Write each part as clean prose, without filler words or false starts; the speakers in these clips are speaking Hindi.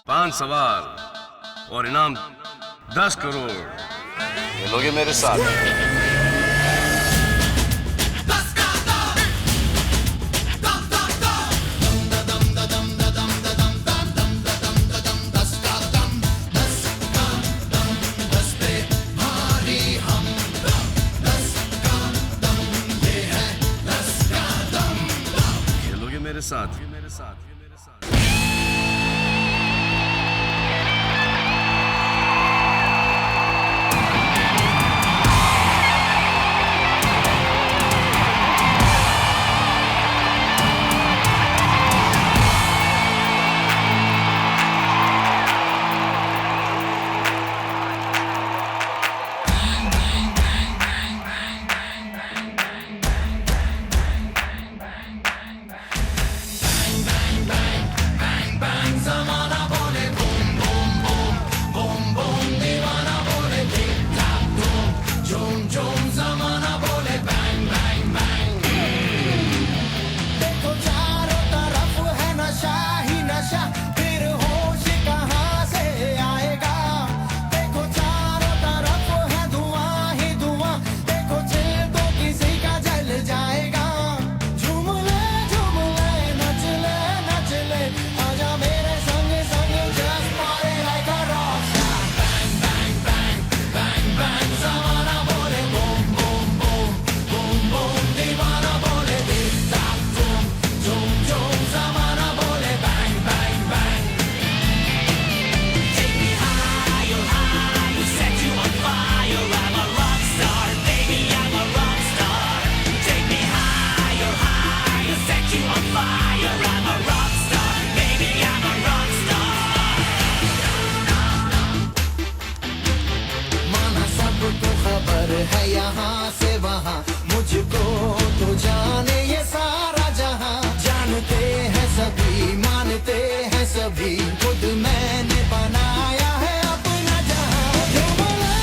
5 सवाल और इनाम 10 करोड़। खेलोगे मेरे साथ? खेलोगे मेरे साथ? है यहाँ से वहाँ, मुझको तो जाने ये सारा जहाँ। जानते हैं सभी, मानते हैं सभी, खुद मैंने बनाया है अपना जहाँ। झूम ले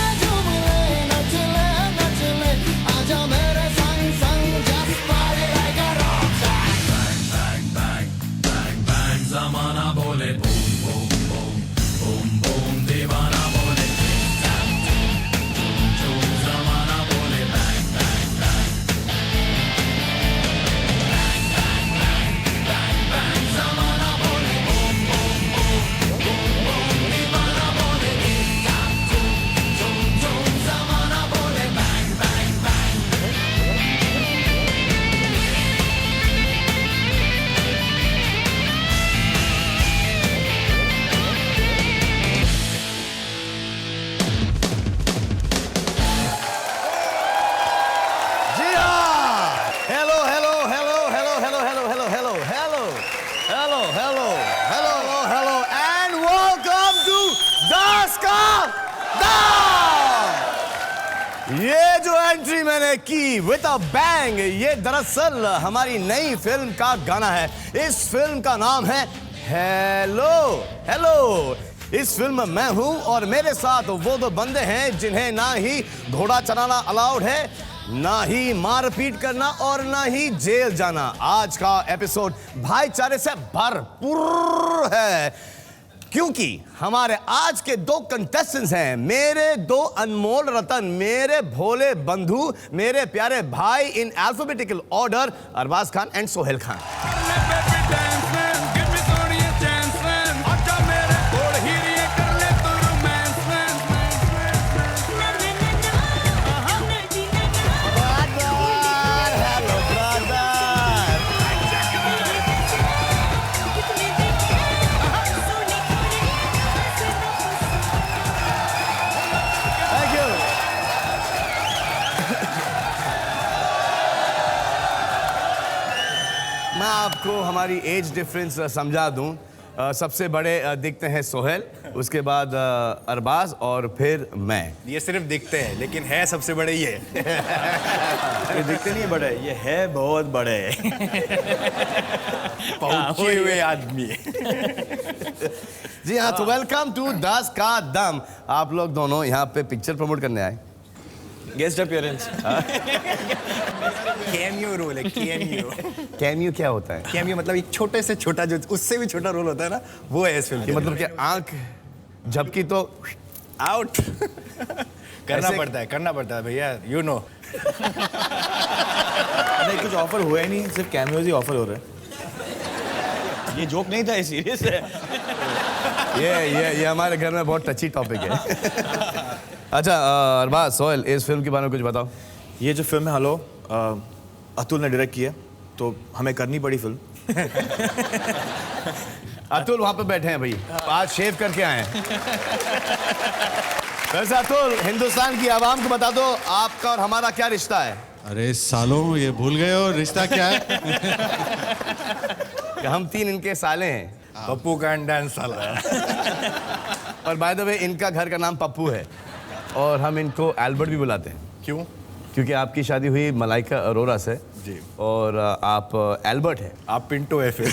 नच ले नच ले, आजा मेरे संग संग, just party like a rockstar। Bang bang bang bang bang, ज़माना बोले boom boom boom boom boom, दीवाना बोले ये जो एंट्री मैंने की विद अ बैंग, ये दरअसल हमारी नई फिल्म का गाना है। इस फिल्म का नाम है हेलो हेलो। इस फिल्म में मैं हूं और मेरे साथ वो दो बंदे हैं जिन्हें ना ही घोड़ा चलाना अलाउड है, ना ही मारपीट करना और ना ही जेल जाना। आज का एपिसोड भाईचारे से भरपूर है क्योंकि हमारे आज के दो कंटेस्टेंट्स हैं मेरे दो अनमोल रतन, मेरे भोले बंधु, मेरे प्यारे भाई in alphabetical order, Arbaaz Khan and Sohail Khan. मैं आपको हमारी एज डिफरेंस समझा दूं। सबसे बड़े दिखते हैं सोहेल, उसके बाद अरबाज और फिर मैं। ये सिर्फ दिखते हैं लेकिन है सबसे बड़े ये। ये दिखते नहीं है बड़े, ये है बहुत बड़े। पहुंचे हुए आदमी। जी हाँ, तो वेलकम टू 10 का दम। आप लोग दोनों यहाँ पे पिक्चर प्रमोट करने आए? Guest appearance. कैमियो रोल है, कैमियो। कैमियो क्या होता है? कैमियो मतलब एक छोटे से छोटा, जो उससे भी छोटा रोल होता है ना, वो है इस फिल्म कि में। मतलब कि आंख झपकी तो आउट करना पड़ता है भैया, यू नो। नहीं, कुछ ऑफर हुआ ही नहीं, सिर्फ कैमियोज ही ऑफर हो रहे हैं। ये जोक नहीं था, ये सीरियस है। ये हमारे घर में बहुत टची टॉपिक है। अच्छा अरबाज, सोहेल, इस फिल्म के बारे में कुछ बताओ। ये जो फिल्म है हेलो, अतुल ने डायरेक्ट किया, तो हमें करनी पड़ी फिल्म। अतुल वहां पे बैठे हैं भाई, आज शेव करके आए हैं। वैसे अतुल, हिंदुस्तान की आवाम को बता दो आपका और हमारा क्या रिश्ता है। अरे सालों, ये भूल गए हो रिश्ता क्या है? कि हम 3 इनके साले हैं। पप्पू का डांस साला है। और बाय द वे इनका घर का नाम पप्पू है और हम इनको एल्बर्ट भी बुलाते हैं। क्यों? क्योंकि आपकी शादी हुई मलाइका अरोरा से जी, और आप एल्बर्ट हैं। आप पिंटो है फिर।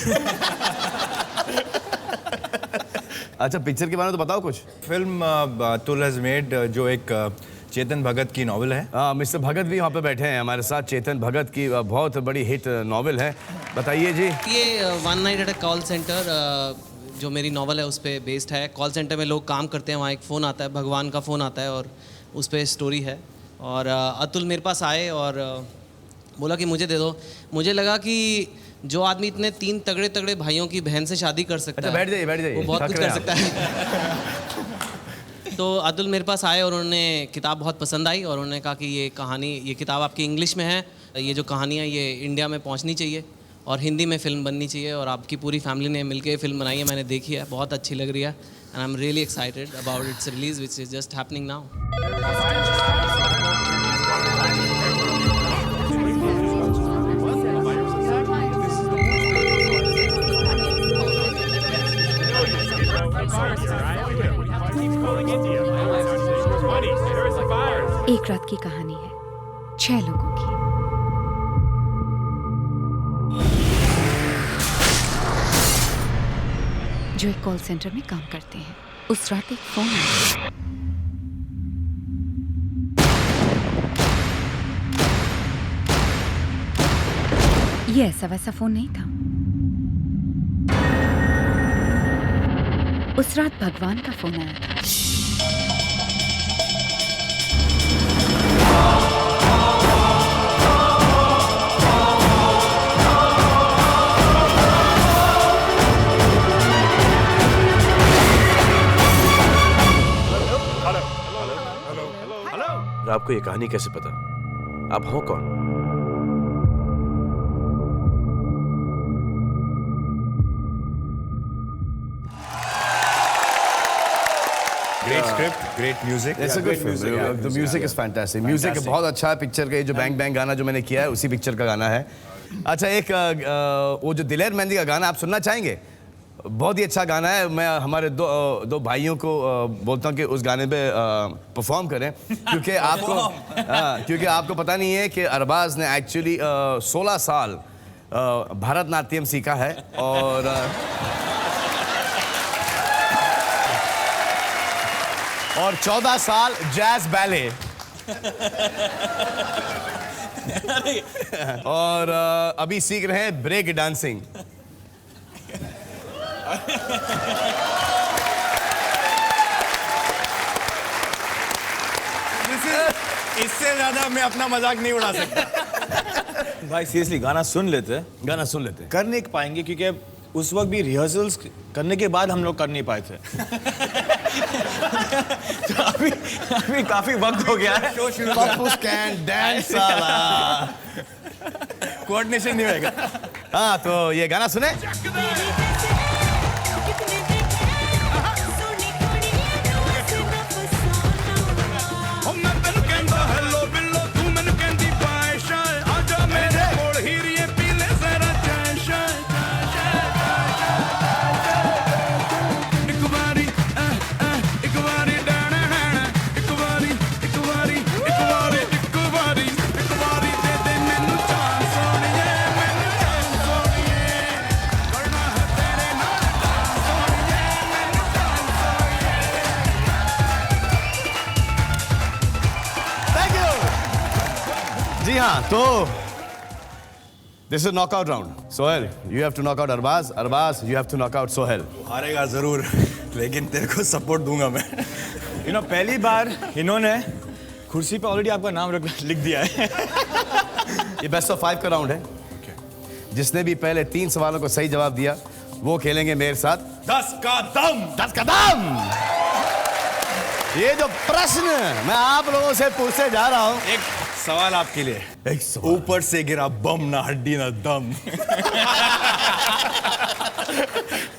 अच्छा, पिक्चर के बारे में तो बताओ कुछ। फिल्म अतुल हैज मेड, जो एक चेतन भगत की नॉवेल है। मिस्टर भगत भी वहाँ पे बैठे हैं हमारे साथ। चेतन भगत की बहुत बड़ी हिट नॉवेल है, बताइए जी। ये one night at a call centre जो मेरी नॉवल है उस पर बेस्ड है। कॉल सेंटर में लोग काम करते हैं, वहाँ एक फ़ोन आता है, भगवान का फ़ोन आता है और उस पर स्टोरी है। और अतुल मेरे पास आए और बोला कि मुझे दे दो। मुझे लगा कि जो आदमी इतने 3 तगड़े तगड़े भाइयों की बहन से शादी कर सकता है, बैठ जाइए वो बहुत कुछ कर सकता है। तो अतुल मेरे पास आए और उन्होंने किताब बहुत पसंद आई और उन्होंने कहा कि ये किताब आपकी इंग्लिश में है, ये जो कहानी है ये इंडिया में पहुंचनी चाहिए और हिंदी में फ़िल्म बननी चाहिए और आपकी पूरी फैमिली ने मिलकर फिल्म बनाई है। मैंने देखी है, बहुत अच्छी लग रही है and I am really excited about it's release which is just happening now. एक रात की कहानी है 6 लोगों की। जो एक कॉल सेंटर में काम करते हैं। उस रात एक फोन आया। ये ऐसा वैसा फोन नहीं था। उस रात भगवान का फोन आया था। आपको ये कहानी कैसे पता? आप हो कौन? Great script, great music. It's a good film. The music is fantastic. Music बहुत अच्छा है पिक्चर का। ये जो बैंग बैंग गाना जो मैंने किया है उसी पिक्चर का गाना है। अच्छा, एक वो जो दिलेर मेहंदी का गाना आप सुनना चाहेंगे? बहुत ही अच्छा गाना है। मैं हमारे दो भाइयों को बोलता हूँ कि उस गाने पे परफॉर्म करें, क्योंकि आपको पता नहीं है कि अरबाज ने एक्चुअली 16 साल भरतनाट्यम सीखा है और 14 साल जैज बैले और अभी सीख रहे हैं ब्रेक डांसिंग। इससे ज्यादा मैं अपना मजाक नहीं उड़ा सकता। भाई सीरियसली गाना सुन लेते, कर नहीं पाएंगे क्योंकि उस वक्त भी रिहर्सल्स करने के बाद हम लोग कर नहीं पाए थे। तो अभी काफी वक्त हो गया है। कोऑर्डिनेशन नहीं होगा। हाँ, तो ये गाना सुने। जी हाँ, तो this is knockout round. Sohail, you have to knock out Arbaaz. Arbaaz, you have to knock out Sohail. हारेगा जरूर, लेकिन तेरे को सपोर्ट दूंगा मैं. पहली बार इन्होंने कुर्सी पे ऑलरेडी आपका नाम लिख दिया है. ये बेस्ट ऑफ 5 का राउंड है. जिसने भी पहले 3 सवालों को सही जवाब दिया वो खेलेंगे मेरे साथ 10 का दम. 10 का दम. ये जो प्रश्न मैं आप लोगों से पूछने जा रहा हूं, एक सवाल आपके लिए. एक सवाल. ऊपर से गिरा बम, ना हड्डी ना दम.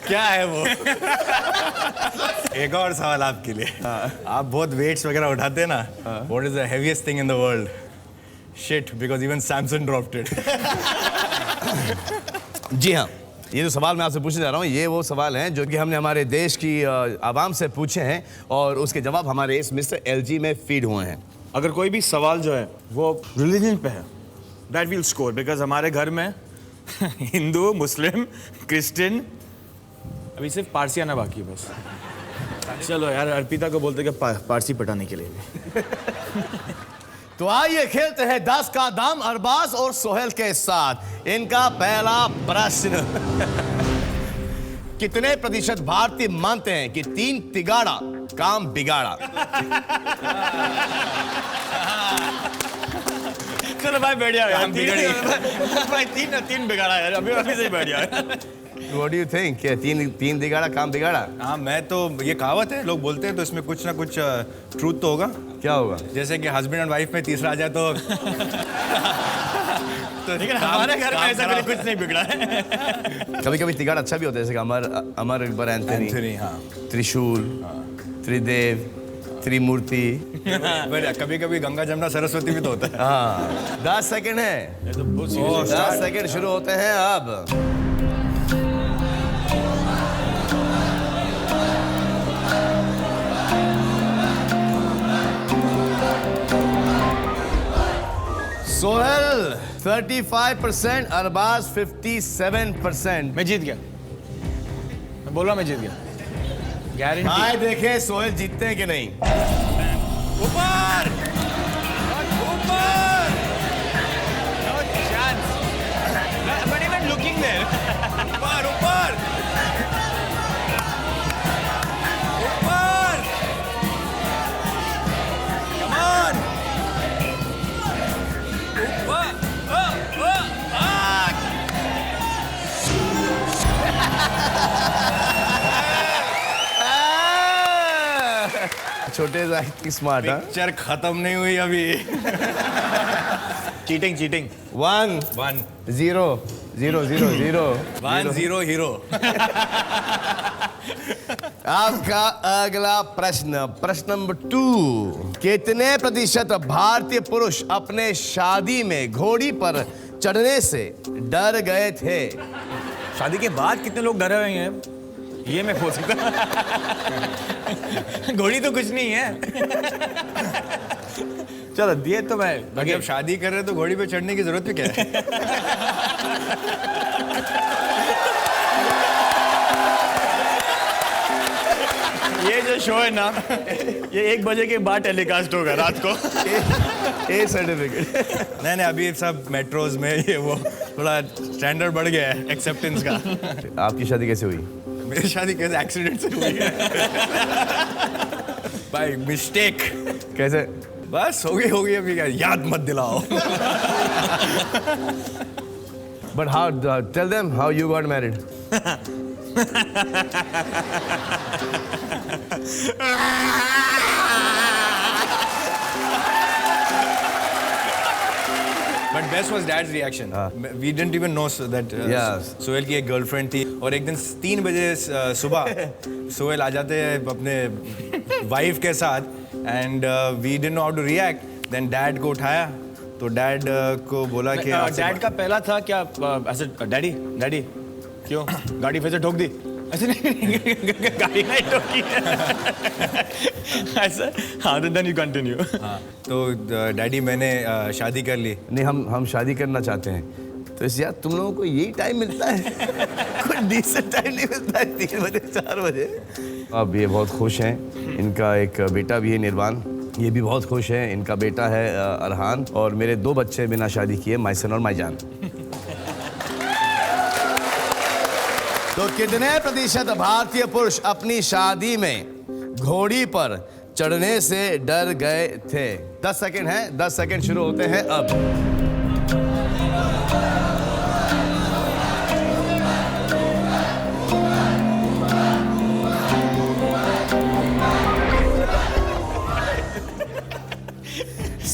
क्या है वो? एक और सवाल आपके लिए. आप बहुत वेट्स वगैरह उठाते हैं ना. What is the heaviest thing in the world? Shit, because even Samson dropped it. जी हाँ, ये जो सवाल मैं आपसे पूछने जा रहा हूँ ये वो सवाल हैं जो कि हमने हमारे देश की आवाम से पूछे हैं और उसके जवाब हमारे इस मिस्टर LG में फीड हुए हैं. अगर कोई भी सवाल जो है वो रिलीजन पे है, दैट विल स्कोर, बिकॉज हमारे घर में हिंदू, मुस्लिम, क्रिश्चियन, अभी सिर्फ पारसी आना बाकी है बस. चलो यार, अर्पिता को बोलते कि पारसी पटाने के लिए. तो आइए खेलते हैं 10 का दाम अरबाज और सोहेल के साथ. इनका पहला प्रश्न. कितने प्रतिशत भारतीय मानते हैं कि 3 तिगाड़ा काम बिगाड़ा? चलो भाई बैठ जाओ यार. भाई तीन बिगाड़ा यार, अभी से ही बैठ जाओ. What do you think? क्या तीन दिगाड़ा काम बिगाड़ा? हाँ, मैं तो ये कहावत है, लोग बोलते हैं, तो इसमें कुछ ना कुछ ट्रूथ तो होगा. क्या होगा? जैसे कि हस्बैंड एंड वाइफ में तीसरा आ जाए तो लेकिन हमारे घर में ऐसा कुछ नहीं बिगड़ा है. कभी कभी तिगाड़ अच्छा भी होता है, जैसे कि अमर अकबर एंथनी, हाँ, त्रिशूल, त्रिदेव, त्रिमूर्ति. कभी कभी गंगा जमुना सरस्वती भी तो होता है. हाँ, 10 सेकंड है. 10 सेकंड शुरू होते हैं अब. सोहेल 35%, अरबाज 57%. मैं जीत गया. मैं बोल रहा मैं जीत गया. गारंटी. आए देखे सोहेल जीतते हैं कि नहीं. ऊपर ऊपर. No chance. Not even looking there. ऊपर ऊपर ऊपर. Come on. छोटे से स्मार्ट. पिक्चर खत्म नहीं हुई अभी. चीटिंग. 1 0 0 0 0 1-0 हीरो. आपका अगला प्रश्न नंबर 2. कितने प्रतिशत भारतीय पुरुष अपने शादी में घोड़ी पर चढ़ने से डर गए थे? शादी के बाद कितने लोग डरे हुए हैं ये मैं बोल सकता. घोड़ी तो कुछ नहीं है. चलो दिए तो मैं. जब शादी कर रहे तो घोड़ी पे चढ़ने की जरूरत भी क्या है? ये जो शो है ना, ये 1 बजे के बाद टेलीकास्ट होगा रात को. A certificate. नहीं, अभी सब मेट्रोज में ये वो थोड़ा स्टैंडर्ड बढ़ गया है एक्सेप्टेंस का. आपकी शादी कैसे हुई? मेरी शादी कैसे एक्सीडेंट से हुई है. By mistake. कैसे? बस हो गई अभी. क्या याद मत दिलाओ. But how? Tell them how you got married. But best was Dad's reaction. We didn't even know that Sohail की एक गर्लफ्रेंड थी. और एक दिन 3 बजे सुबह सोहेल आ जाते हैं अपने वाइफ के साथ. And we didn't know how to react. Then dad को उठाया तो डैड को बोला कि डैड का पहला था क्या ऐसे, डैडी क्यों गाड़ी फिर से ठोक दी? ऐसे नहीं, गाड़ी नहीं ठोकी ऐसा. हाँ, देन यू कंटिन्यू. हाँ, तो डैडी मैंने शादी कर ली. नहीं, हम शादी करना चाहते हैं. तो इस यार तुम लोगों को यही टाइम मिलता है? कोई डिसेंट टाइम नहीं मिलता है 3 बजे 4 बजे. अब ये बहुत खुश हैं. इनका एक बेटा भी है निर्वाण. ये भी बहुत खुश हैं। इनका बेटा है अरहान और मेरे 2 बच्चे बिना शादी किए, माइसन और माईजान। तो कितने प्रतिशत भारतीय पुरुष अपनी शादी में घोड़ी पर चढ़ने से डर गए थे? 10 सेकंड है, 10 सेकंड शुरू होते हैं अब।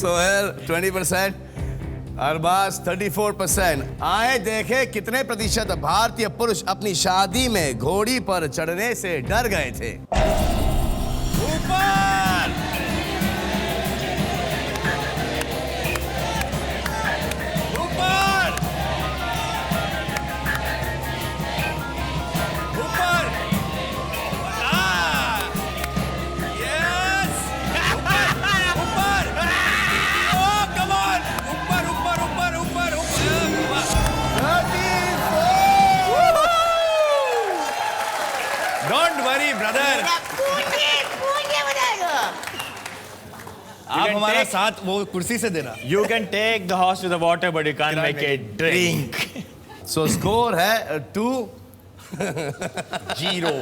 सोहेल 20%, अरबाज 34%। आए देखें कितने प्रतिशत भारतीय पुरुष अपनी शादी में घोड़ी पर चढ़ने से डर गए थे? ऊपर! ऊपर! ऊपर! यस! ऊपर! ओह, कम ऑन! ऊपर, ऊपर, ऊपर, ऊपर, ऊपर! 34! डोंट वरी ब्रदर, आप हमारा साथ वो कुर्सी से देना। You can take the horse to the water, but you can't make it drink. So score है 2 Zero.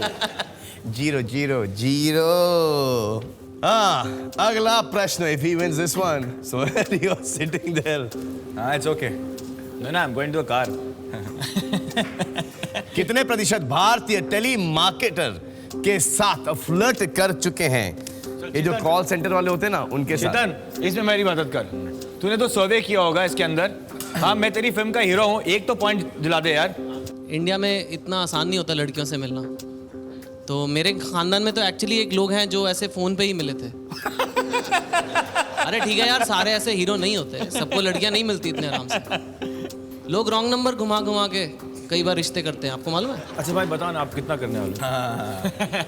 0-0-0। हाँ, अगला प्रश्न। If he wins this one, so you are sitting there. हाँ, it's okay. No, I'm going to a car. कितने प्रतिशत भारतीय टेली मार्केटर के साथ फ्लर्ट कर चुके हैं? ये जो कॉल सेंटर वाले होते हैं ना, उनके साथ। चेतन, इसमें मेरी मदद कर। तूने तो सर्वे किया होगा इसके अंदर। हाँ, मैं तेरी फिल्म का हीरो हूँ, एक तो पॉइंट दिला दे यार। इंडिया में इतना आसान नहीं होता लड़कियों से मिलना। तो मेरे खानदान में तो एक्चुअली एक लोग हैं जो ऐसे फ़ोन पे ही मिले थे। अरे ठीक है यार, सारे ऐसे हीरो नहीं होते, सबको लड़कियां नहीं मिलती इतने आराम से। लोग रॉन्ग नंबर घुमा घुमा के कई बार रिश्ते करते हैं, आपको मालूम है? अच्छा भाई बताओ ना, आप कितना करने वाले हो?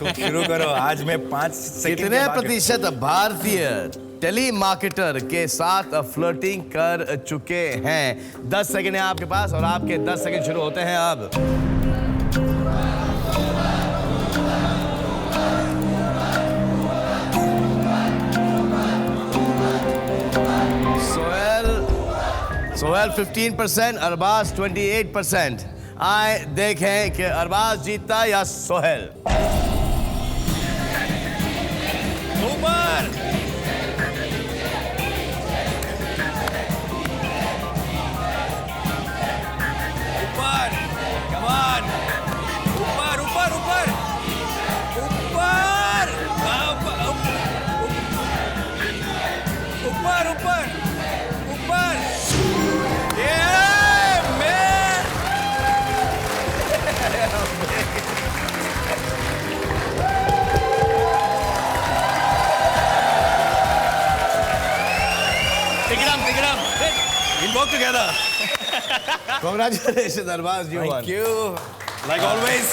तुम शुरू करो, आज मैं 5 सेकंड। कितने प्रतिशत भारतीय टेली मार्केटर के साथ फ्लर्टिंग कर चुके हैं? 10 सेकंड है आपके पास और आपके 10 सेकंड शुरू होते हैं अब। सोहेल 15%, अरबाज 28%। आए देखें कि अरबाज जीतता या सोहेल। ऊपर! ऊपर! Come on! ऊपर, ऊपर, ऊपर! ऊपर! ऊपर, ऊपर! ऊपर! Yeah, man! Pick it up, pick it up. We'll work together. Congratulations, Arbaz, you won. Thank you. Like always.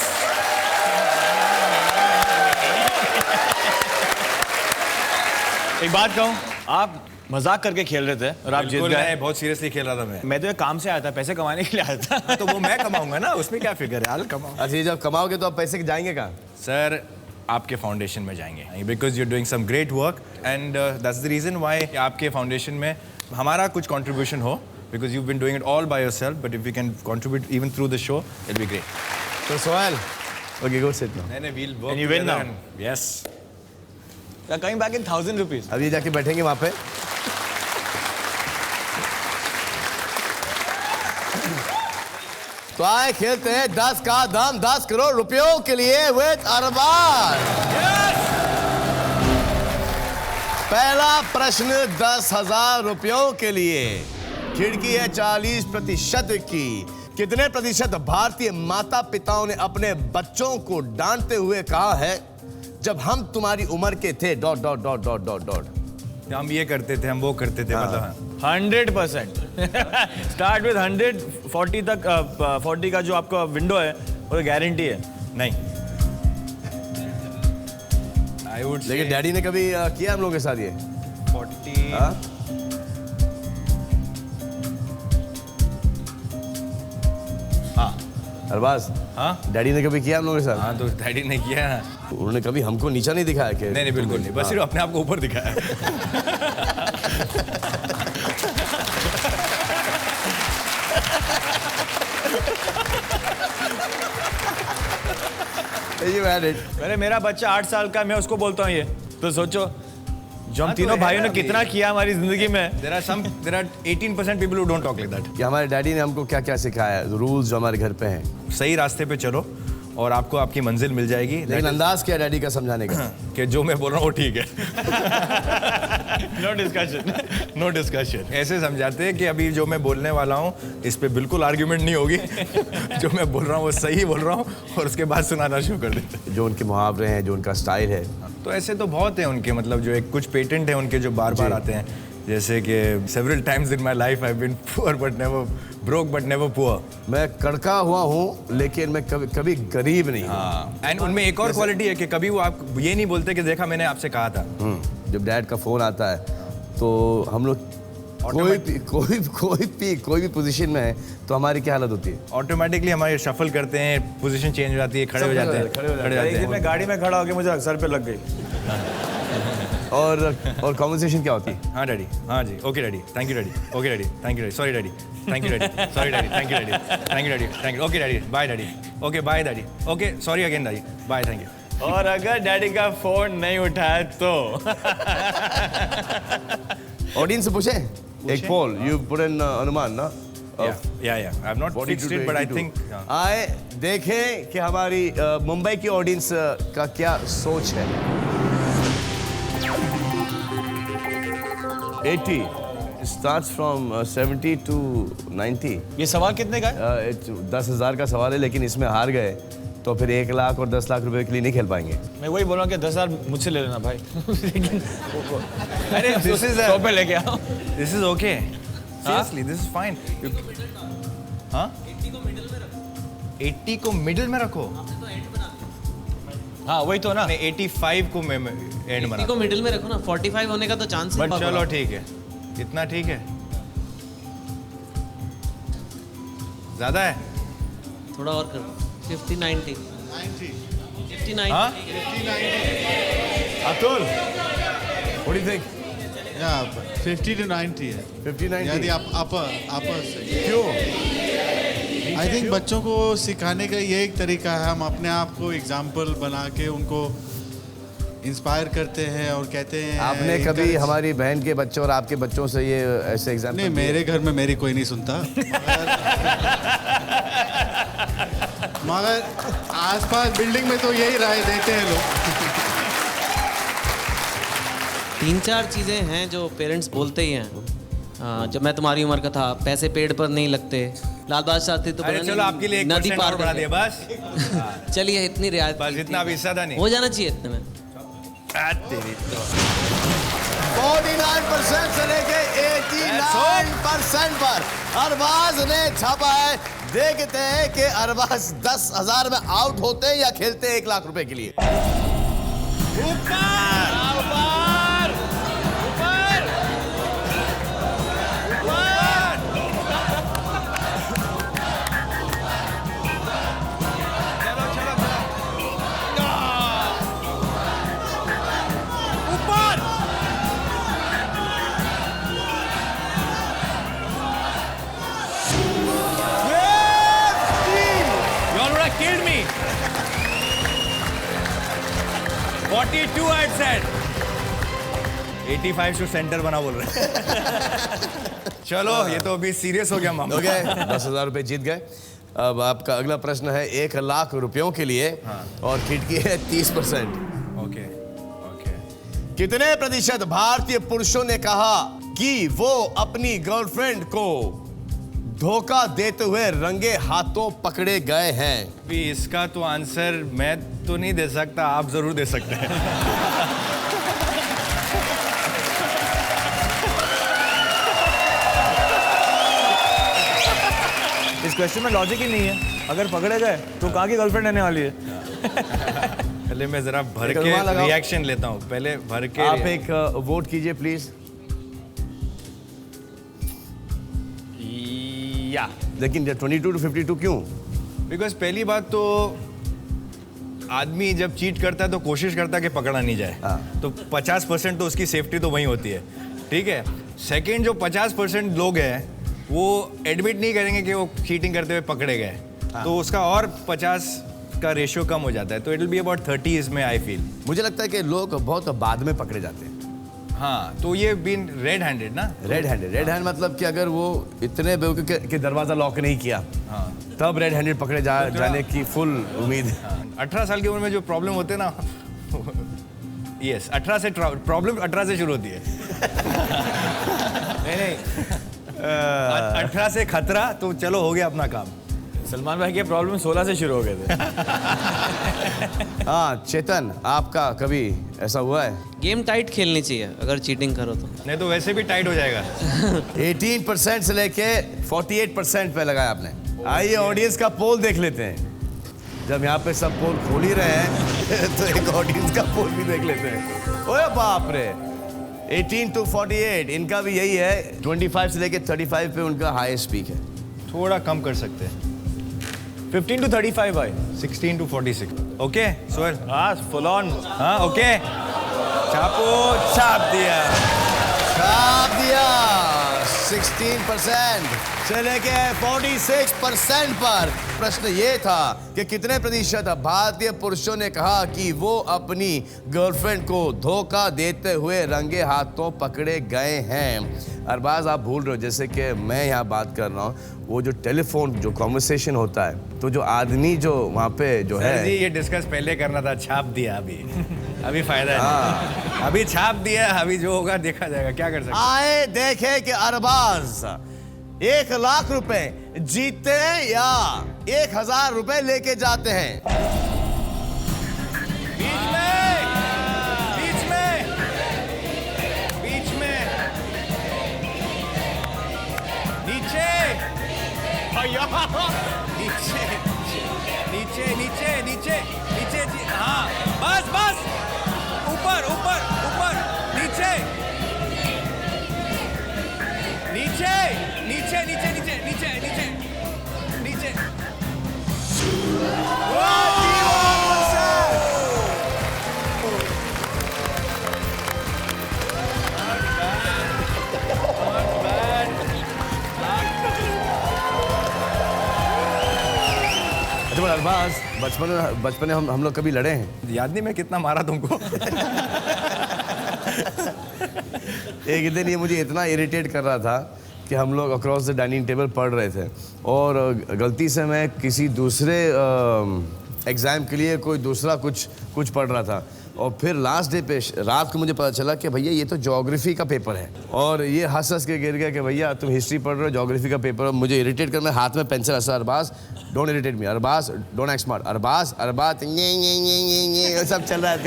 एक बात कहूँ, आप मजाक करके खेल रहे थे और आप जीत बिल्कुल, गए। मैं बहुत सीरियसली खेल रहा था मैं। मैं तो ये काम से आया था, पैसे कमाने के लिए आया था। तो वो मैं कमाऊंगा ना, उसमें क्या फिक्र है, हाल कमाऊं। अच्छा, ये जब कमाओगे तो आप पैसे जाएंगे कहाँ? सर, आपके फाउंडेशन में जाएंगे, because you are doing some great work and that's the reason why आपके फाउंडेशन में हमारा कुछ कंट्रीब्यूशन हो, because you been doing it all by yourself, but if you can contribute even through the show, it be great. तो Sohail, okay, go sit now. नहीं, we'll work And you win together now. and- Yes. You're coming back in 1,000 rupees. अब ये जाके बैठेंगे वहाँ पे। तो आए खेलते हैं 10 का दाम 10 करोड़ रुपयों के लिए विद अरबाज। पहला प्रश्न 10,000 रुपयों के लिए। खिड़की है 40% की। कितने प्रतिशत भारतीय माता पिताओं ने अपने बच्चों को डांटते हुए कहा है, जब हम तुम्हारी उम्र के थे ... हम ये करते थे, हम वो करते थे, मतलब 100%. Start with 100, 40 तक 40 का जो आपका विंडो है वो गारंटी है। नहीं। I would say लेकिन डैडी ने कभी किया हम लोगों के साथ ये? 40. हाँ? हाँ, अरबाज, हाँ डैडी ने कभी किया हम लोगों के साथ? हाँ, तो डैडी ने किया है। उन्होंने कभी हमको नीचा नहीं दिखाया कि नहीं बिल्कुल नहीं, बस सिर्फ अपने आप को ऊपर दिखाया। अरे मेरा बच्चा 8 साल का, मैं उसको बोलता हूँ ये, तो सोचो जो हम तीनों भाइयों ने कितना किया हमारी जिंदगी में। There are 18% people who don't talk like that. कि हमारे डैडी ने हमको क्या क्या सिखाया, रूल्स जो हमारे घर पे हैं। सही रास्ते पे चलो और आपको आपकी मंजिल मिल जाएगी। लेकिन अंदाज क्या डैडी का समझाने का? कि जो मैं बोल रहा हूँ वो ठीक है। No discussion, no discussion. ऐसे समझाते हैं कि अभी जो मैं बोलने वाला हूँ इस पे बिल्कुल आर्ग्यूमेंट नहीं होगी। जो मैं बोल रहा हूँ वो सही बोल रहा हूँ, और उसके बाद सुनाना शुरू कर देते। जो उनके मुहावरे हैं, जो उनका स्टाइल है, तो ऐसे तो बहुत हैं उनके, मतलब जो एक कुछ पेटेंट है उनके जो बार बार आते हैं, जैसे कि several times in my life I've been poor but never broke but never poor. मैं कड़का हुआ हूँ लेकिन मैं कभी गरीब नहीं हूँ। एंड उनमें एक और क्वालिटी है कि कभी वो आप ये नहीं बोलते कि देखा मैंने आपसे कहा था। जब डैड का फोन आता है तो हम लोग कोई भी पोजीशन में है तो हमारी क्या हालत होती है? ऑटोमेटिकली हमारे शफल करते हैं, पोजीशन चेंज हो जाती है, खड़े हो जाते हैं, खड़े हो जाते एक दिन मैं गाड़ी में खड़ा होकर मुझे सर पे लग गई। और कॉन्वर्सेशन क्या होती है? हाँ डैडी, हाँ जी, okay daddy, thank you daddy, okay daddy, thank you daddy, sorry daddy, thank you daddy, sorry daddy, thank you daddy, thank you daddy, thank you, okay daddy, bye daddy, okay bye daddy, okay sorry again daddy, bye, thank you. और अगर डैडी का फोन नहीं उठाया तो ऑडियंस से पूछे एक पोल, यू पुट इन अनुमान ना? या I have not fixed it but I think आए देखें कि हमारी मुंबई की ऑडियंस का क्या सोच है। 80 starts from 70 to 90। ये सवाल कितने का है? 10,000 का सवाल है, लेकिन इसमें हार गए तो फिर 1 लाख और 10 लाख रुपए के लिए नहीं खेल पाएंगे। मैं वही बोल रहा हूँ कि 10,000 मुझसे ले लेना भाई। लेकिन अरे दिस इज 100 पे लेके आओ। This is okay, seriously this is fine. हाँ 80 को मिडिल में रखो। हाँ वही तो ना, 85 को मैं एंड बना को मिडिल में रखो ना, 45 होने का तो चांस है। बट चलो ठीक है, इतना ठीक है, ज्यादा है, थोड़ा और करो, 50 90 59 हाँ Atul, what do you think? Yeah, 50 to 90 है। 50-90? यदि आप अपर से। क्यों? आई थिंक बच्चों को सिखाने का ये एक तरीका है, हम अपने आप को एग्जाम्पल बना के उनको इंस्पायर करते हैं और कहते हैं। आपने कभी हमारी बहन के बच्चों और आपके बच्चों से ये ऐसे एग्जाम्पल? नहीं, मेरे घर में मेरी कोई नहीं सुनता। मगर आसपास बिल्डिंग में तो यही राय देते हैं लोग। 3-4 चीज़ें हैं जो पेरेंट्स बोलते ही हैं। जब मैं तुम्हारी उम्र का था, पैसे पेड़ पर नहीं लगते, लाल बहादुर शास्त्री तो अरे चलो आपके लिए 1% और बढ़ा दिया बस। चलिए इतनी रियायत बस इतना भी ज्यादा नहीं हो जाना चाहिए इतने में। तेरी तो 49% से लेके 89% पर अरबाज ने छापा है। देखते हैं कि अरबाज 10,000 में आउट होते हैं या खेलते हैं 1 लाख रुपए के लिए। killed me. 42 I said. 85 से सेंटर बना बोल रहे हैं। चलो ये तो अभी सीरियस हो गया मामला। हो गए, 10,000 रुपए जीत गए। अब आपका अगला प्रश्न है 1 लाख रुपयों के लिए। हाँ। और खिड़की है 30%। Okay okay. कितने प्रतिशत भारतीय पुरुषों ने कहा कि वो अपनी गर्लफ्रेंड को धोखा देते हुए रंगे हाथों पकड़े गए हैं? भी इसका तो आंसर मैं तो नहीं दे सकता, आप जरूर दे सकते हैं। इस क्वेश्चन में लॉजिक ही नहीं है। अगर पकड़े गए तो कहाँ की गर्लफ्रेंड रहने वाली है? पहले मैं जरा भर के रिएक्शन लेता हूँ। पहले भर के आप एक वोट कीजिए प्लीज। या लेकिन 22 to 52 क्यों? बिकॉज पहली बात तो आदमी जब चीट करता है तो कोशिश करता है कि पकड़ा नहीं जाए, तो 50% तो उसकी सेफ्टी तो वहीं होती है, ठीक है। सेकंड, जो 50% लोग हैं वो एडमिट नहीं करेंगे कि वो चीटिंग करते हुए पकड़े गए, तो उसका और 50 का रेशियो कम हो जाता है, तो इट विल बी अबाउट 30 इसमें आई फील। मुझे लगता है कि लोग बहुत बाद में पकड़े जाते हैं। हाँ, तो ये बीन रेड हैंडेड ना, रेड हैंड मतलब कि अगर वो इतने बेवकूफ कि दरवाजा लॉक नहीं किया, हाँ, तब रेड हैंडेड पकड़े जाने की फुल उम्मीद है। 18 साल की उम्र में जो प्रॉब्लम होते हैं ना, यस 18 से प्रॉब्लम 18 से शुरू होती है। नहीं 18 से खतरा, तो चलो हो गया अपना काम। सलमान भाई के प्रॉब्लम 16 से शुरू हो गए थे। हाँ चेतन, आपका कभी ऐसा हुआ है? गेम टाइट खेलनी चाहिए अगर चीटिंग करो तो। नहीं तो वैसे भी टाइट हो जाएगा। 18% से लेके 48% पे लगाया आपने। आइए ऑडियंस का पोल देख लेते हैं। जब यहाँ पे सब पोल खोल ही रहे हैं तो एक ऑडियंस का पोल भी देख लेते हैं। ओए बाप रे, 18 to 48 इनका भी यही है। 25 से लेके 35 पे उनका हाईएस्ट पीक है। थोड़ा कम कर सकते हैं, 15 to 35 भाई। 16 to 46। ओके सोहेल, हाँ फुल ऑन। हाँ ओके, छापो, छाप दिया। 16% से लेके 46% पर। प्रश्न ये था कि कितने प्रतिशत भारतीय पुरुषों ने कहा कि वो अपनी गर्लफ्रेंड को धोखा देते हुए रंगे हाथों पकड़े गए हैं। अरबाज, आप भूल रहे हो, जैसे कि मैं यहाँ बात कर रहा हूँ, वो जो टेलीफोन जो कॉन्वर्सेशन होता है, तो जो आदमी जो वहाँ पे जो है जी, ये डिस्कस पहले करना था, छाप दिया अभी फायदा है। अभी छाप दिया, अभी जो होगा देखा जाएगा, क्या कर सकते हैं। आए देखे कि अरबाज 1 लाख रुपए जीते या 1000 रुपए लेके जाते हैं। बीच में, बीच में, बीच में, नीचे, नीचे, नीचे, नीचे, नीचे, नीचे, हाँ, बस बस, ऊपर ऊपर ऊपर, नीचे, नीचे, नीचे, नीचे, नीचे, नीचे, नीचे, नीचे। अरबाज, बचपन में हम लोग कभी लड़े हैं? याद नहीं मैं कितना मारा तुमको। एक दिन ये मुझे इतना इरिटेट कर रहा था कि हम लोग अक्रॉस द डाइनिंग टेबल पढ़ रहे थे और गलती से मैं किसी दूसरे एग्ज़ाम के लिए कोई दूसरा कुछ पढ़ रहा था, और फिर लास्ट डे पे रात को मुझे पता चला कि भैया ये तो ज्योग्राफी का पेपर है, और ये हंस के गिर गया कि भैया तुम हिस्ट्री पढ़ रहे हो, ज्योग्राफी का पेपर। मुझे इरिटेट कर, मैं हाथ में पेंसिल ऐसा, Arbaaz don't irritate me, Arbaaz don't act smart, Arbaaz ये सब चल रहा है,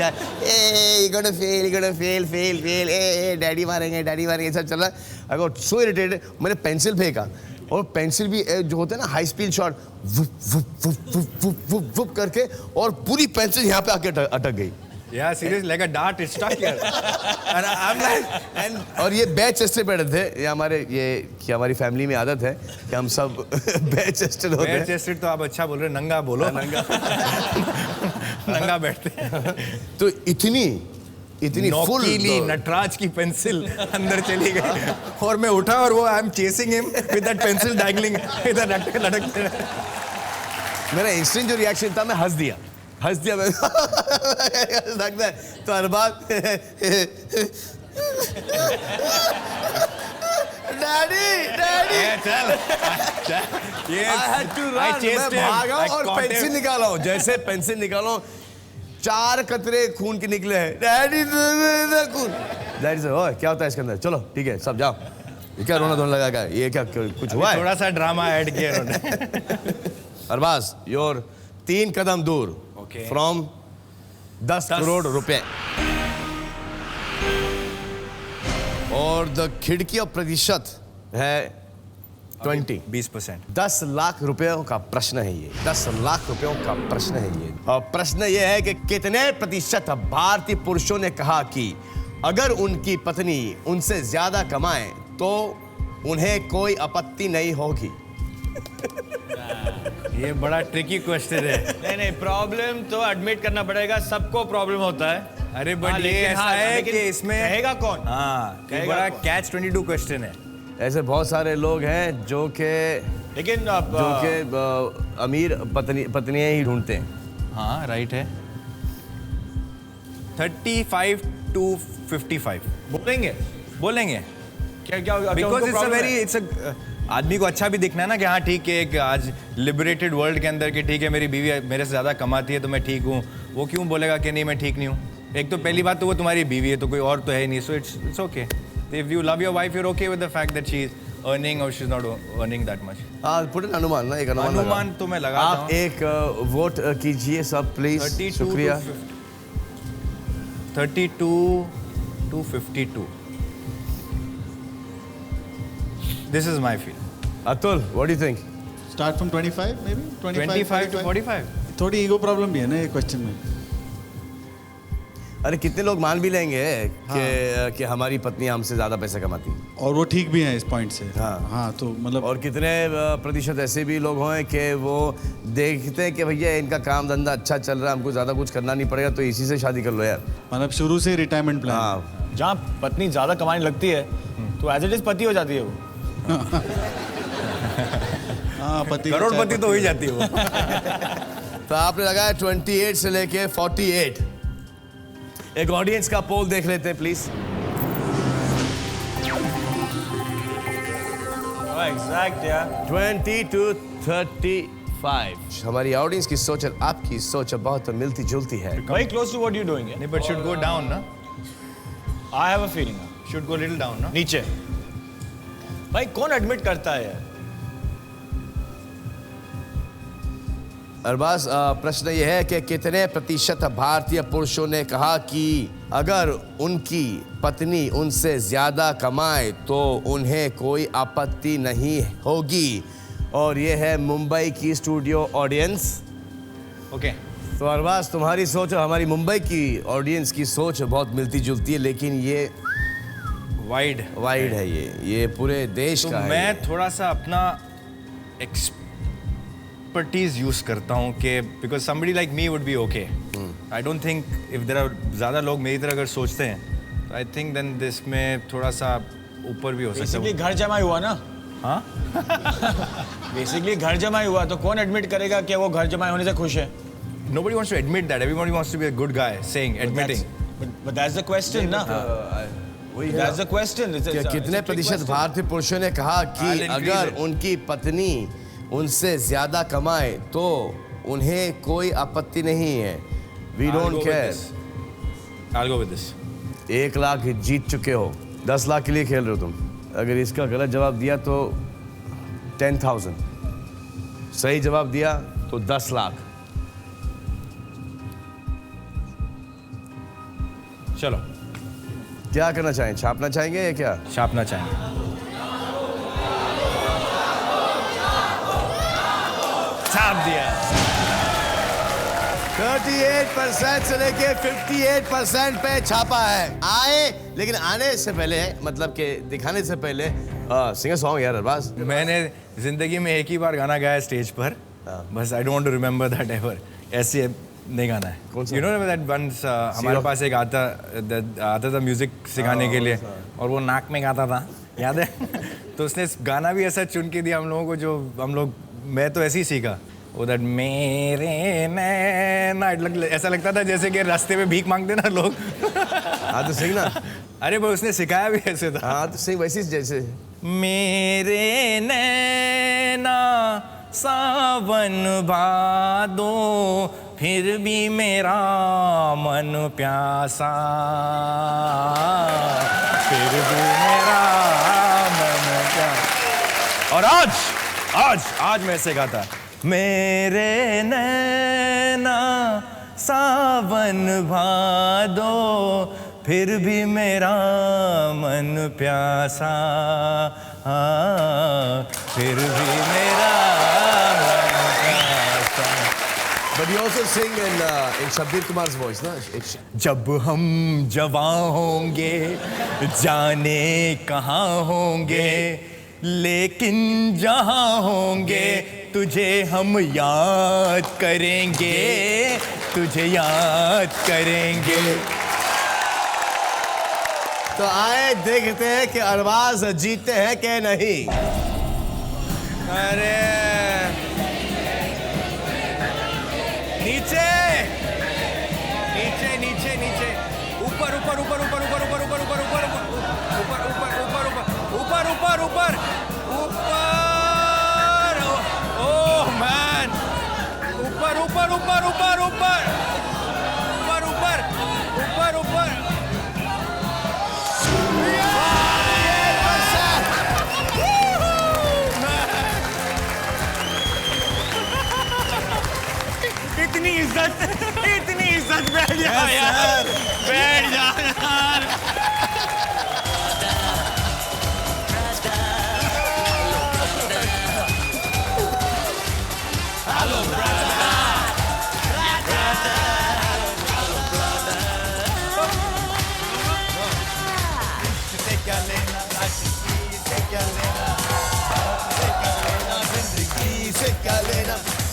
फेल, डैडी मारेंगे, सब चल रहा है। आई गॉट सो इरिटेटेड, मैंने पेंसिल फेंका, और पेंसिल भी जो होता है ना हाई स्पीड शॉट, वुप करके, और पूरी पेंसिल यहाँ पे आके अटक गई। Yeah, seriously, like a dart, it's stuck here. And I'm like, और ये बैच चेस्टेड बैठे थे। ये हमारी फैमिली में आदत है कि हम सब बैच चेस्टेड होते हैं। बैच चेस्टेड तो आप अच्छा बोल रहे हैं, नंगा बोलो। नंगा बैठते हैं। तो इतनी फुल नोकीली नटराज की पेंसिल अंदर चली गई, और मैं उठा और वो I am chasing him with that pencil dangling इधर लटकते। मेरा इंस्टेंट जो रिएक्शन था, मैं हंस दिया मैं। लगता है तो अरबाज डैडी चल, मैं भागा और पेंसिल निकाला हूँ। जैसे पेंसिल निकाला हूँ, 4 कतरे खून के निकले हैं। डैडी से, ओए क्या होता है इसके अंदर, चलो ठीक है सब जाओ। ये क्या रोना धोना लगा, ये क्या कुछ हुआ है? थोड़ा सा ड्रामा ऐड किया उन्होंने। अरबाज, योर 3 कदम दूर फ्रॉम 10 करोड़ रुपए, और द खिड़की और प्रतिशत है 20%। 10 लाख रुपयों का प्रश्न है ये, 10 लाख रुपयों का प्रश्न है ये। और प्रश्न ये है कि कितने प्रतिशत भारतीय पुरुषों ने कहा कि अगर उनकी पत्नी उनसे ज्यादा कमाए तो उन्हें कोई आपत्ति नहीं होगी। ये बड़ा ट्रिकी क्वेश्चन है। नहीं नहीं, प्रॉब्लम तो एडमिट करना पड़ेगा, सबको प्रॉब्लम होता है। अरे बट ये ऐसा है कि इसमें कहेगा कौन? हाँ, ये कहेगा बड़ा कौन? कैच 22 क्वेश्चन है। ऐसे बहुत सारे लोग हैं जो लेकिन अमीर पत्नियां ही ढूंढते हैं। हाँ राइट है। 35 to 55 बोलेंगे क्या बिकॉज इट्स अ वेरी आदमी को अच्छा भी दिखना है ना कि हाँ ठीक है, एक आज लिबरेटेड वर्ल्ड के अंदर कि ठीक है मेरी बीवी मेरे से ज़्यादा कमाती है तो मैं ठीक हूँ। वो क्यों बोलेगा कि नहीं मैं ठीक नहीं हूँ? एक तो पहली बात तो वो तुम्हारी बीवी है, तो कोई और तो है नहीं, so it's okay. If you love your wife, you are okay with the fact that she is earning और she is not earning that much. Put an अनुमान ना, एक अनुमान अनुमान तो मैं लगाता आप हूँ। एक वोट कीजिए सब प्लीज। 32 शुक्रिया। 32 to 52. This is my feel. Atul, what do you think? Start from 25 may be 25 to 45. थोड़ी ईगो प्रॉब्लम भी है ना ये क्वेश्चन में। अरे कितने लोग मान भी लेंगे कि हमारी पत्नी हमसे ज्यादा पैसा कमाती है, और वो ठीक भी है इस पॉइंट से। हाँ। तो मतलब और कितने प्रतिशत ऐसे भी लोग हों कि वो देखते हैं कि भैया इनका काम धंधा अच्छा चल रहा है, हमको ज्यादा कुछ करना नहीं पड़ेगा, तो इसी से शादी कर लो यार। मतलब शुरू से रिटायरमेंट प्लान। हाँ, जहाँ पत्नी ज्यादा कमाने लगती है तो एज इट इज पति हो जाती है वो। हाँ, पति करोड़पति तो हो ही जाती है वो। तो आपने लगाया 28 से लेके 48। एक ऑडियंस का पोल देख लेते हैं प्लीज। एग्जैक्ट यार। 20 to 35। हमारी ऑडियंस की सोच और आपकी सोच बहुत मिलती जुलती है। Very close to what you're doing. नहीं but should go down ना? I have a feeling. Should go little down ना? नीचे। भाई कौन एडमिट करता है यार? अरबाज, प्रश्न यह है कि कितने प्रतिशत भारतीय पुरुषों ने कहा कि अगर उनकी पत्नी उनसे ज्यादा कमाए तो उन्हें कोई आपत्ति नहीं होगी? और ये है मुंबई की स्टूडियो ऑडियंस। ओके। तो अरबाज, तुम्हारी सोच और हमारी मुंबई की ऑडियंस की सोच बहुत मिलती जुलती है, लेकिन ये वाइड है। ये पूरे देश तो का है। मैं थोड़ा सा अपना एक्सपर्टीज यूज करता हूँ कि because somebody like me would be okay. I don't think if there are ज़्यादा लोग मेरी तरह अगर सोचते हैं तो आई थिंक देन दिस में थोड़ा सा ऊपर भी हो सकता बेसिकली है। घर जमाई हुआ ना। हाँ बेसिकली घर जमाई हुआ तो कौन एडमिट करेगा कि वो घर जमाई होने से खुश है? nobody wants to admit that. Everybody wants to be a good guy saying, admitting. But that's the question ना। That's the question. क्या कितने प्रतिशत भारतीय पुरुषों ने कहा कि I'll increase अगर it. उनकी पत्नी उनसे ज्यादा कमाए तो उन्हें कोई आपत्ति नहीं है? We I'll go don't with care. this. I'll go with this. 1 lakh जीत चुके हो, 10 लाख के लिए खेल रहे हो तुम। अगर इसका गलत जवाब दिया तो 10,000, सही जवाब दिया तो 10 लाख। चलो क्या करना चाहें, छापना चाहेंगे या क्या? छापना चाहेंगे। छाप दिया। 38% से लेके 58% पे छापा है। आए, लेकिन आने से पहले, मतलब कि दिखाने से पहले सिंगर सॉन्ग यार अरबाज। मैंने जिंदगी में एक ही बार गाना गाया स्टेज पर, बस I don't remember that ever. ऐसे नहीं गाना है। कौन सा? यू नो दैट वंस हमारे पास एक आता था म्यूजिक सिखाने के लिए, और वो नाक में गाता था, याद है? तो उसने गाना भी ऐसा चुन के दिया हम लोगों को जो हम लोग, मैं तो ऐसे ही सीखा वो दैट मेरे नैना, ऐसा लगता था जैसे कि रास्ते में भीख मांगते ना लोग। हाँ तो सिंग ना। अरे वो उसने सिखाया भी ऐसे था। हाँ तो सिंग वैसी जैसे। मेरे नैना सावन भादो फिर भी मेरा मन प्यासा, फिर भी मेरा मन प्यासा। और आज मैं ऐसे गाता, मेरे नैना सावन भादो फिर भी मेरा मन प्यासा, फिर भी मेरा मन प्यासा। But you also sing in Shabbir Kumar's voice, ना? जब हम जवां होंगे जाने कहाँ होंगे, लेकिन जहाँ होंगे तुझे हम याद करेंगे, तुझे याद करेंगे। तो आए देखते हैं कि अरबाज जीते हैं कि नहीं। अरे नीचे नीचे नीचे नीचे, ऊपर ऊपर ऊपर ऊपर ऊपर ऊपर ऊपर ऊपर ऊपर ऊपर ऊपर ऊपर ऊपर ऊपर ऊपर ऊपर, ओह मैन, ऊपर ऊपर ऊपर ऊपर ऊपर ऊपर ऊपर ऊपर ऊपर। इतनी इज्जत बैठ जा यार, बैठ जा यार।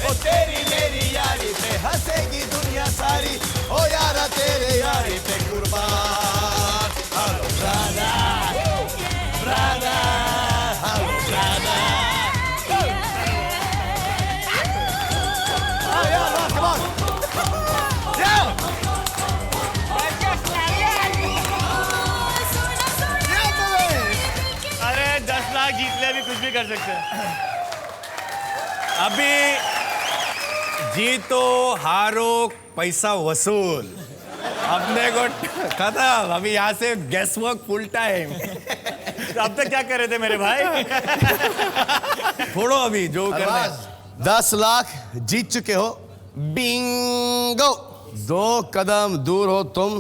ओ तेरी मेरी यारी पे हंसेगी दुनिया सारी, ओ यारा तेरे यारी पे कुर्बान। Hello brother, brother, hello brother. Come on. अरे 10 लाख जीत ले, अभी कुछ भी कर सकते हैं। अभी जीतो हारो पैसा वसूल, अपने को खत्म। अभी यहाँ से गेस वर्क फुल टाइम। अब तक क्या कर रहे थे मेरे भाई? फोड़ो अभी जो करना है। 10 लाख जीत चुके हो, बिंगो। 2 कदम दूर हो तुम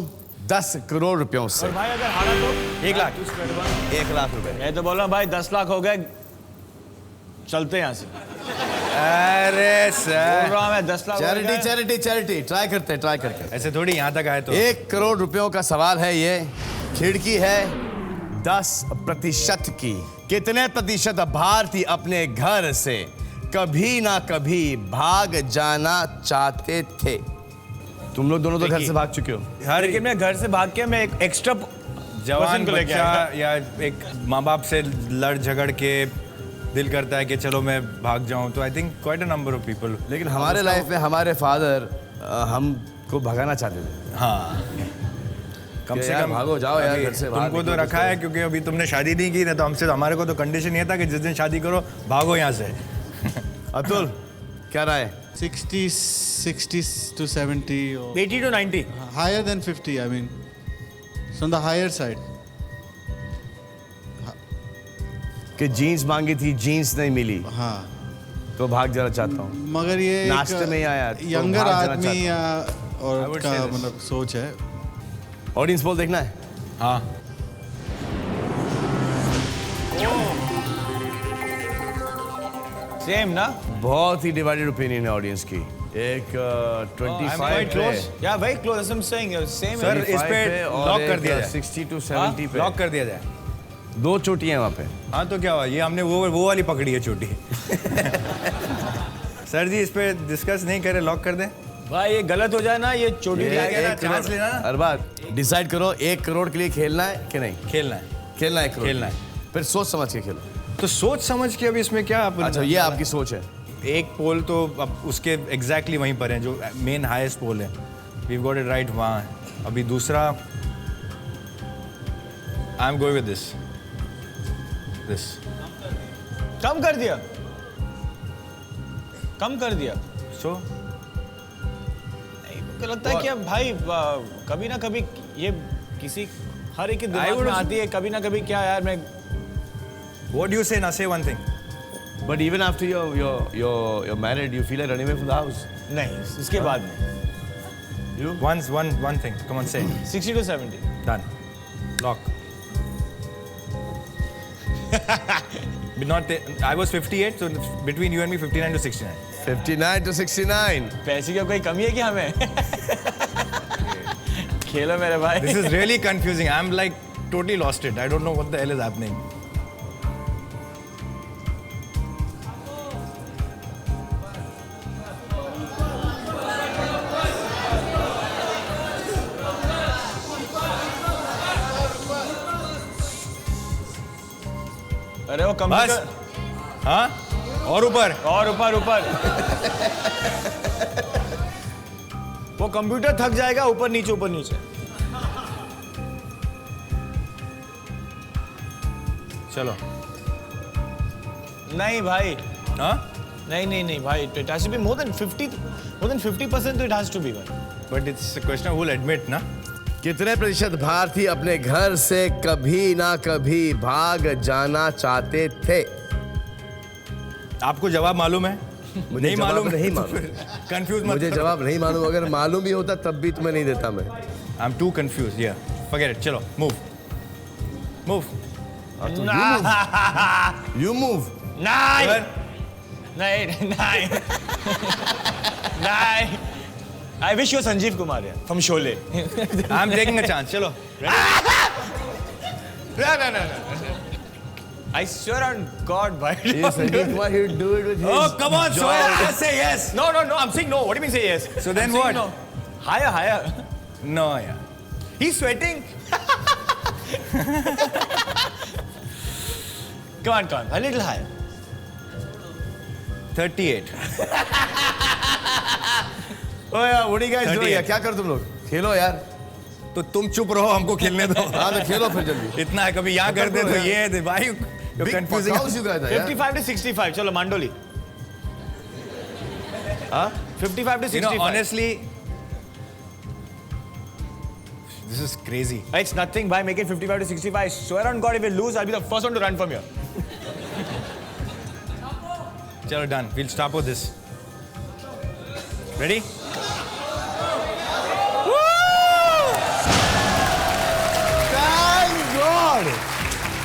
10 करोड़ रुपयों से। भाई अगर हारा तो 1 लाख, 1 लाख रुपए। मैं तो बोल रहा हूँ भाई 10 लाख हो गए, चलते हैं यहाँ से। अरे सर, बोल रहा हूँ मैं 10 लाख हो चैरिटी गए। चैरिटी चैरिटी ट्राई करते हैं, ट्राई करते हैं। ऐसे थोड़ी यहाँ तक आए तो 1 करोड़ रुपयों का सवाल है ये। खिड़की है 10% की। कितने प्रतिशत भारतीय अपने घर से कभी ना कभी भाग जाना चाहते थे? तुम लोग दोनों तो घर से भाग चुके हो। हर लेकिन मैं घर से भाग के मैं एक एक्स्ट्रा जवान को लेके बच्चा या एक माँ बाप से लड़ झगड़ के दिल करता है कि चलो मैं भाग जाऊं, तो I think quite a number of people. लेकिन हमारे लाइफ में हमारे फादर हमको भगाना चाहते थे। हाँ, कम से यार कम भागो, जाओ यार अभी घर से बाहर तुमको तो निकलो, रखा है क्योंकि अभी तुमने शादी नहीं की ना, तो हमसे हमारे को तो कंडीशन ये था कि जिस दिन शादी करो भागो यहाँ से। अतुल क्या राय है? 60 to 70 or 80 to 90। higher than 50, I mean. It's on the higher side. कि जीन्स मांगी थी, जीन्स नहीं मिली हाँ, तो भाग जाना चाहता हूँ। मगर ये नाश्ते में ही आया तो यंगर भाग जाना आदमी या I और would का say this. मतलब सोच है। ऑडियंस पोल देखना है। हाँ, सेम ना। बहुत ही डिवाइडेड ओपिनियन है ऑडियंस की। एक 25 पे, या भाई close I am saying same Sir, है। इस पे 25 और lock एक कर दिया जाए। 60 to 70 पे। लॉक कर दिया जाए। 2 चोटियां वहाँ पे। हाँ तो क्या हुआ, ये हमने वो वाली पकड़ी है चोटी। सर जी इस पे डिस्कस नहीं करे, लॉक कर दें। भाई ये गलत हो जाए ना, ये चोटी ये लगा के ना, एक चांस करोड़- लेना ना। अरबाज डिसाइड करो 1 करोड़ के लिए खेलना है कि नहीं खेलना है, खेलना है। 1 करोड़ खेलना है। फिर सोच समझ के खेलो। तो सोच समझ के अभी इसमें क्या अपन। अच्छा ये आपकी सोच है। एक पोल तो अब उसके एग्जैक्टली वहीं पर है जो मेन हाईएस्ट पोल है, वी गॉट इट राइट वहाँ है। अभी दूसरा I am going with this. कम कर दिया, कम कर दिया। सो मुझे लगता है कि अब भाई कभी ना कभी ये किसी हर एक के दिमाग would में also- आती है कभी ना कभी, क्या यार मैं व्हाट डू यू से ना, से one thing. But even after you're married, you feel like running away from the house. नहीं, इसके बाद में One thing. Come on, say. 60 to 70। Done. Lock. I was 58, so between you and me, 59 to 69. 59 to 69. पैसे की कोई कमी है क्या हमें? खेलो मेरे भाई। This is really confusing. I'm like totally lost it. I don't know what the hell is happening. अरे वो बस कंप्यूटर हाँ और ऊपर और ऊपर ऊपर वो कंप्यूटर थक जाएगा, ऊपर नीचे ऊपर नीचे। चलो नहीं भाई, हाँ नहीं भाई, it has to be more than 50%, तो it has to be भाई। But it's question will admit ना। कितने प्रतिशत भारतीय अपने घर से कभी ना कभी भाग जाना चाहते थे? आपको जवाब मालूम है? मुझे नहीं जवाब मालूम, नहीं मालूम। कंफ्यूज मत मुझे करो। जवाब नहीं मालूम, अगर मालूम भी होता तब भी तुम्हें नहीं देता मैं। आई एम टू कंफ्यूज, या फॉरगेट इट, चलो मूव मूव। You move. नहीं I wish you Sanjeev Kumar yeah, from Sholay. I am taking a chance, चलो। No. I swear on God, bhai. Yes, Sanjeev Kumar, he would do it with his Oh, come on, jaw. Sohail, say yes. No, I'm saying no. What do you mean say yes? So then I'm saying what? No. Higher. No, yeah. He's sweating. Come on, a little higher. 38. ओ यार, what do you guys do 38. यार? क्या कर तुम लोग? खेलो यार। तो तुम चुप रहो, हमको खेलने दो। हाँ तो खेलो फिर जल्दी। इतना है, कभी यहाँ कर दे तो ये है, भाई Big confusing. pakaos you guys are, यार। 55 to 65. चलो मांडोली. हाँ? 55 to 65. You know, honestly, this is crazy. It's nothing, bhai. Make it 55 to 65. I swear on God, if we lose, I'll be the first one to run from here. चलो done. We'll stop with this. Ready? Thank God!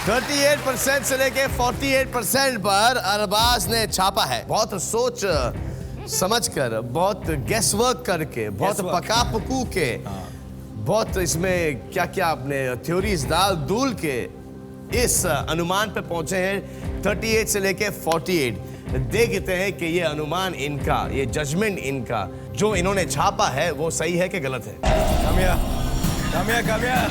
38% से लेके 48% पर अरबाज ने छापा है। बहुत सोच समझकर, बहुत गेस वर्क करके, बहुत Guesswork. पका पकू के, बहुत इसमें क्या क्या आपने थ्योरीज डाल दूल के इस अनुमान पे पहुंचे हैं 38 से लेके 48। देखते हैं कि ये अनुमान इनका, ये जजमेंट इनका जो इन्होंने छापा है वो सही है कि गलत है। Come here. Come here, come here.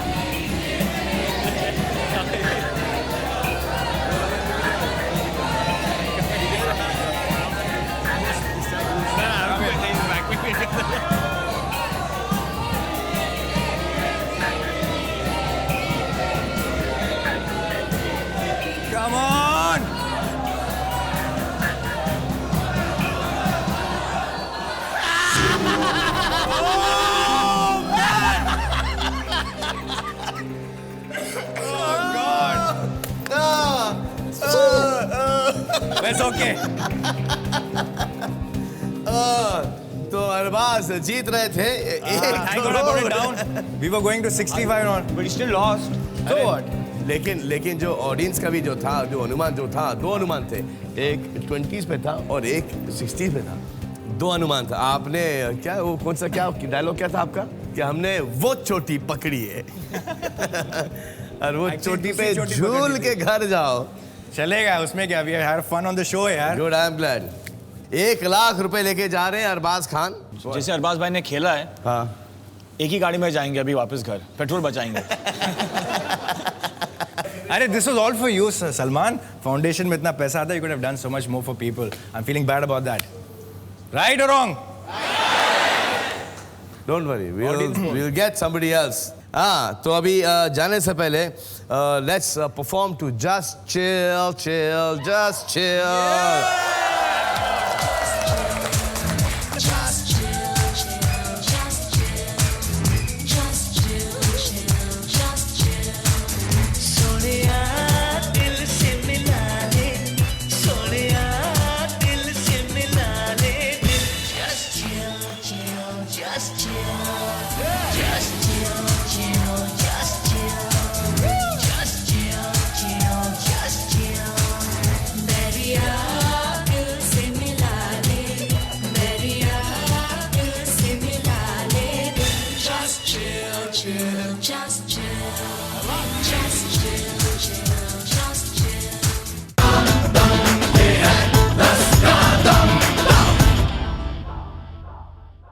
Come on. That's okay. तो अरबाज जीत रहे थे Thank God I got it down. We were going to 65 on. But he still lost. So what? लेकिन जो ऑडियंस का भी जो था, जो अनुमान जो था, दो अनुमान थे, एक 20s पे था और एक 60s पे था। दो अनुमान था। आपने क्या वो कौन सा क्या डायलॉग क्या था आपका कि हमने वो चोटी पकड़ी है और वो Actually, चोटी पे दूसरी चोटी झूल पकड़ी के घर जाओ। चलेगा, उसमें क्या? We had fun on the show यार. Good, I am glad. 1 lakh रुपए लेके जा रहे हैं अरबाज खान। जैसे अरबाज भाई ने खेला है, हाँ एक ही गाड़ी में जाएंगे अभी वापस घर, पेट्रोल बचाएंगे। अरे this was all for you, Salman. Foundation में इतना पैसा आता है, you could have done so much more for people. I'm feeling bad about that. Right or wrong? Don't worry, we'll get somebody else. हाँ, तो अभी जाने से पहले let's perform to just chill, just chill. Just chill, just chill, just chill.